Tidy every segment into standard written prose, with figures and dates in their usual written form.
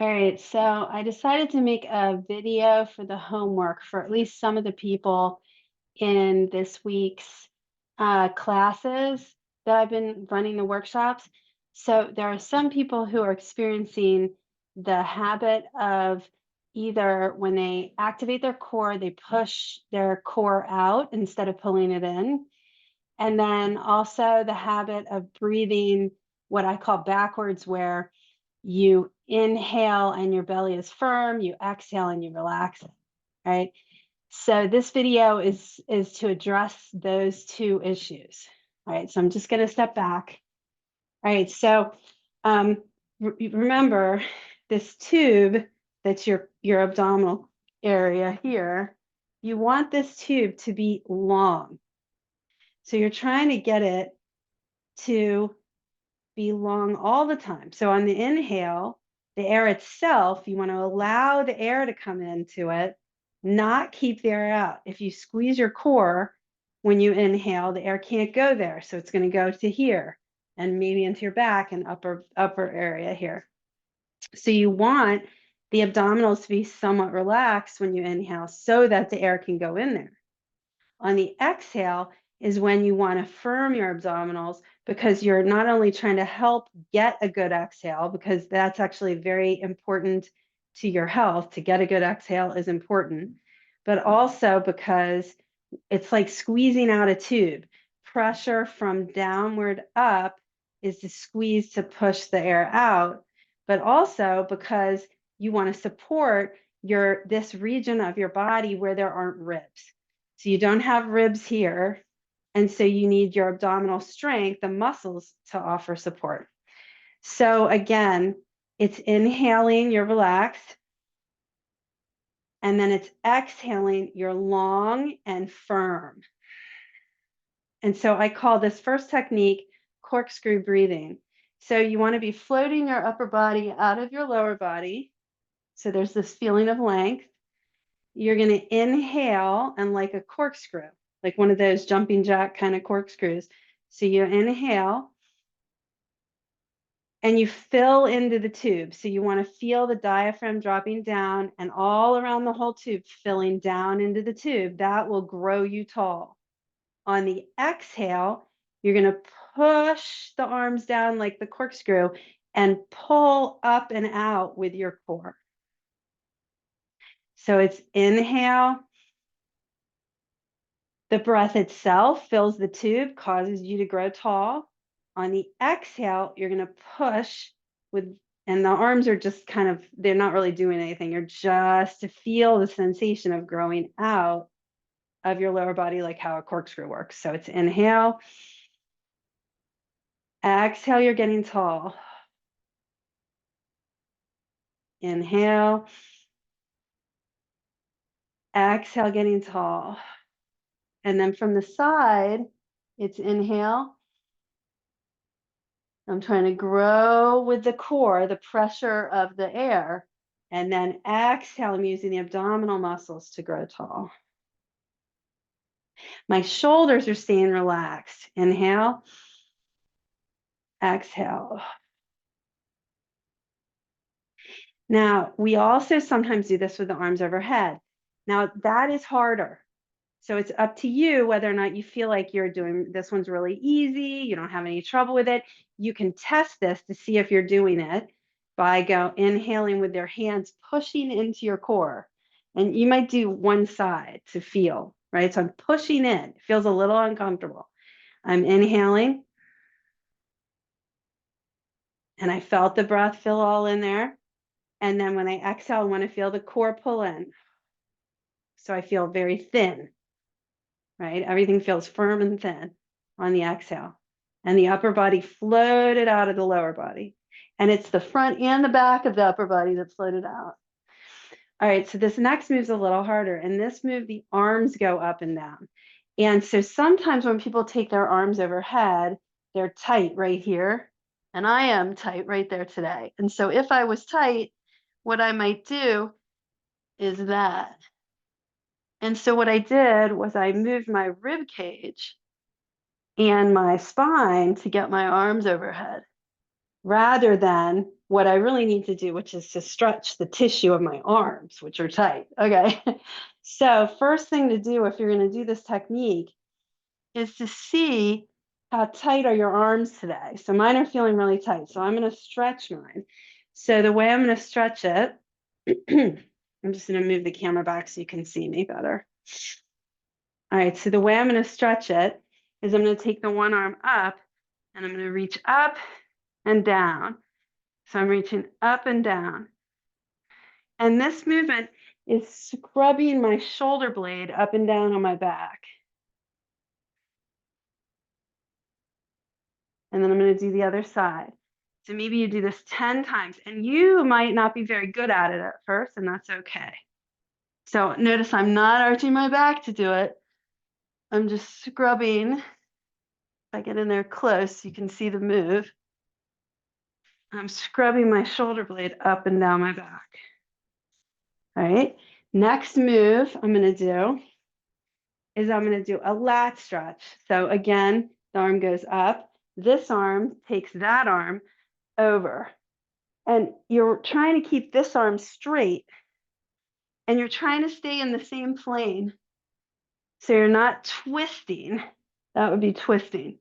All right, so I decided to make a video for the homework for at least some of the people in this week's classes that I've been running the workshops. So there are some people who are experiencing the habit of either when they activate their core, they push their core out instead of pulling it in. And then also the habit of breathing what I call backwards, where you inhale and your belly is firm, you exhale and you relax it, right? So this video is to address those two issues. All right, so I'm just going to step back. All right, so remember this tube that's your abdominal area here. You want this tube to be long. So you're trying to get it to be long all the time. So on the inhale, the air itself, you want to allow the air to come into it, not keep the air out. If you squeeze your core when you inhale, the air can't go there. So it's going to go to here and maybe into your back and upper area here. So you want the abdominals to be somewhat relaxed when you inhale so that the air can go in there. On the exhale is when you want to firm your abdominals, because you're not only trying to help get a good exhale, because that's actually very important to your health. To get a good exhale is important, but also because it's like squeezing out a tube. Pressure from downward up is the squeeze to push the air out, but also because you want to support this region of your body where there aren't ribs. So you don't have ribs here. And so you need your abdominal strength, the muscles, to offer support. So again, it's inhaling, you're relaxed. And then it's exhaling, you're long and firm. And so I call this first technique corkscrew breathing. So you want to be floating your upper body out of your lower body. So there's this feeling of length. You're going to inhale and like a corkscrew, like one of those jumping jack kind of corkscrews. So you inhale and you fill into the tube. So you want to feel the diaphragm dropping down and all around the whole tube, filling down into the tube. That will grow you tall. On the exhale, you're going to push the arms down like the corkscrew and pull up and out with your core. So it's inhale. The breath itself fills the tube, causes you to grow tall. On the exhale, you're going to push with, and the arms are just kind of, they're not really doing anything. You're just to feel the sensation of growing out of your lower body, like how a corkscrew works. So it's inhale. Exhale, you're getting tall. Inhale. Exhale, getting tall. And then from the side, it's inhale. I'm trying to grow with the core, the pressure of the air. And then exhale, I'm using the abdominal muscles to grow tall. My shoulders are staying relaxed. Inhale. Exhale. Now, we also sometimes do this with the arms overhead. Now, that is harder. So it's up to you whether or not you feel like you're doing this one's really easy, you don't have any trouble with it. You can test this to see if you're doing it by inhaling with your hands pushing into your core. And you might do one side to feel, right? So I'm pushing in. It feels a little uncomfortable. I'm inhaling. And I felt the breath fill all in there. And then when I exhale, I want to feel the core pull in. So I feel very thin, right? Everything feels firm and thin on the exhale. And the upper body floated out of the lower body. And it's the front and the back of the upper body that floated out. All right, so this next move's a little harder. In this move, the arms go up and down. And so sometimes when people take their arms overhead, they're tight right here. And I am tight right there today. And so if I was tight, what I might do is that. And so what I did was I moved my rib cage and my spine to get my arms overhead. rather than what I really need to do, which is to stretch the tissue of my arms, which are tight. Okay. So first thing to do if you're going to do this technique is to see how tight are your arms today. So mine are feeling really tight. So I'm going to stretch mine. So the way I'm going to stretch it, I'm just going to move the camera back so you can see me better. All right. So the way I'm going to stretch it is I'm going to take the one arm up and I'm going to reach up and down. So I'm reaching up and down. And this movement is scrubbing my shoulder blade up and down on my back. And then I'm going to do the other side. So maybe you do this 10 times and you might not be very good at it at first, and that's okay. So notice I'm not arching my back to do it. I'm just scrubbing. If I get in there close, you can see the move. I'm scrubbing my shoulder blade up and down my back. All right. Next move I'm going to do is I'm going to do a lat stretch. So again, the arm goes up. This arm takes that arm over. And you're trying to keep this arm straight. And you're trying to stay in the same plane. So you're not twisting. That would be twisting.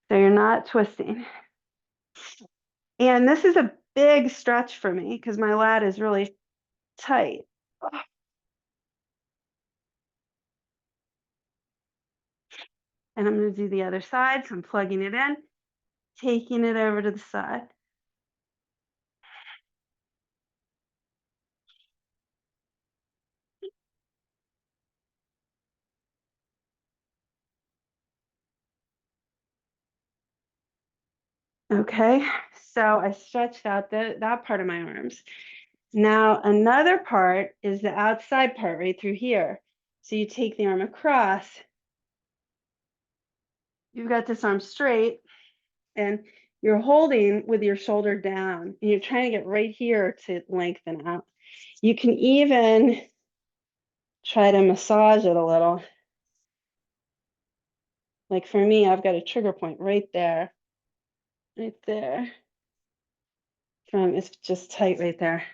So you're not twisting. And this is a big stretch for me because my lat is really tight. And I'm going to do the other side. So I'm plugging it in, taking it over to the side. Okay, so I stretched out that part of my arms. Now another part is the outside part right through here. So you take the arm across. You've got this arm straight and you're holding with your shoulder down and you're trying to get right here to lengthen out. You can even try to massage it a little. Like for me, I've got a trigger point right there. Right there. It's just tight right there.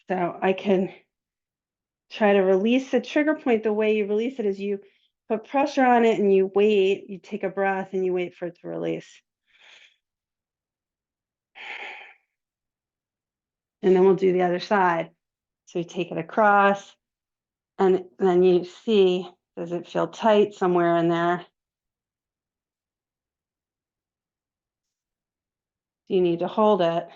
So I can try to release the trigger point. The way you release it is you put pressure on it and you wait, you take a breath and you wait for it to release. And then we'll do the other side. So you take it across and then you see, does it feel tight somewhere in there? You need to hold it.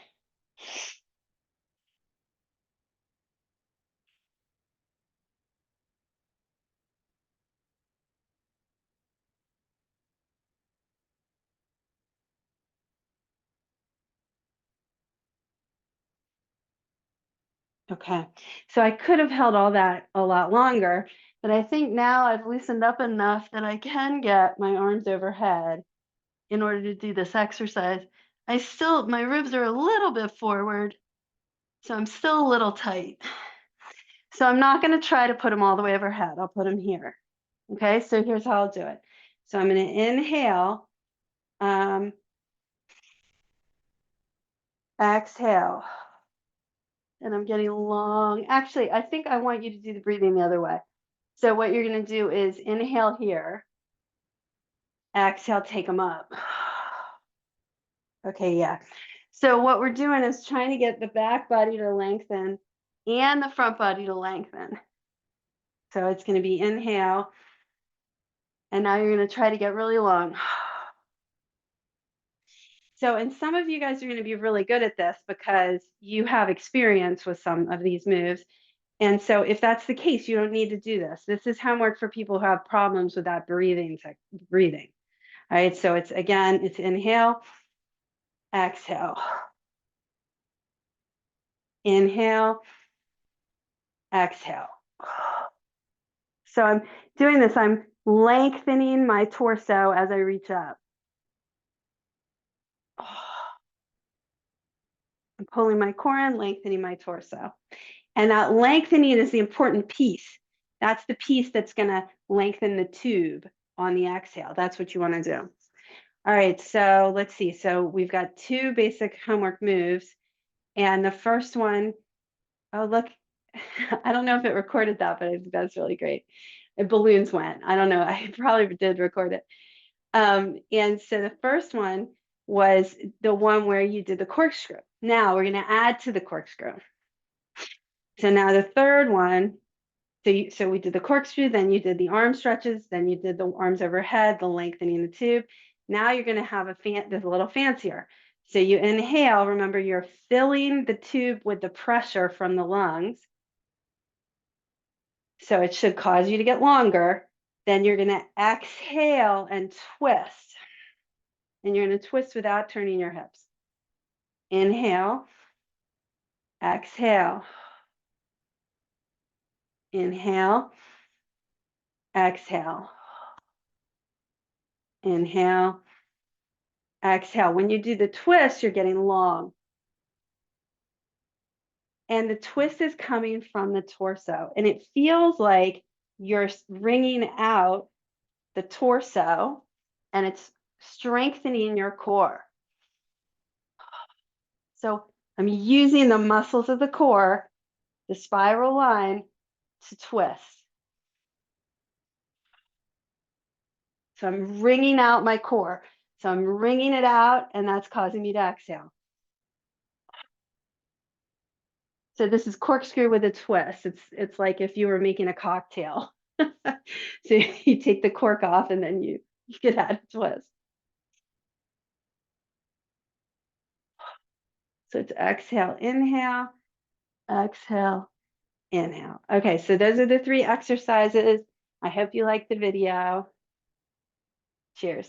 Okay, so I could have held all that a lot longer, but I think now I've loosened up enough that I can get my arms overhead in order to do this exercise. My ribs are a little bit forward, so I'm still a little tight. So I'm not going to try to put them all the way overhead. I'll put them here. Okay, so here's how I'll do it. So I'm going to inhale, exhale, and I'm getting long. Actually, I think I want you to do the breathing the other way. So what you're going to do is inhale here, exhale, take them up. Okay, yeah. So what we're doing is trying to get the back body to lengthen and the front body to lengthen. So it's going to be inhale, and now you're going to try to get really long. So, and some of you guys are going to be really good at this because you have experience with some of these moves. And so if that's the case, you don't need to do this. This is homework for people who have problems with that breathing. All right, so it's inhale, exhale. Inhale, exhale. So I'm doing this, I'm lengthening my torso as I reach up. I'm pulling my core in, lengthening my torso. And that lengthening is the important piece. That's the piece that's going to lengthen the tube on the exhale. That's what you want to do. All right, so let's see. So we've got two basic homework moves. And the first one, oh, look, I don't know if it recorded that, but I think that's really great. Balloons went. I don't know. I probably did record it. And so the first one was the one where you did the corkscrew. Now we're going to add to the corkscrew. So now the third one, so we did the corkscrew, then you did the arm stretches, then you did the arms overhead, the lengthening the tube. Now you're going to have this a little fancier. So you inhale, remember you're filling the tube with the pressure from the lungs. So it should cause you to get longer. Then you're going to exhale and twist. And you're going to twist without turning your hips. Inhale, exhale. Inhale, exhale. Inhale, exhale. When you do the twist, you're getting long. And the twist is coming from the torso. And it feels like you're wringing out the torso and it's strengthening your core. So I'm using the muscles of the core, the spiral line, to twist. So I'm wringing out my core. So I'm wringing it out, and that's causing me to exhale. So this is corkscrew with a twist. It's like if you were making a cocktail. So you take the cork off, and then you could add a twist. So it's exhale, inhale, exhale, inhale. Okay, so those are the 3 exercises. I hope you liked the video. Cheers.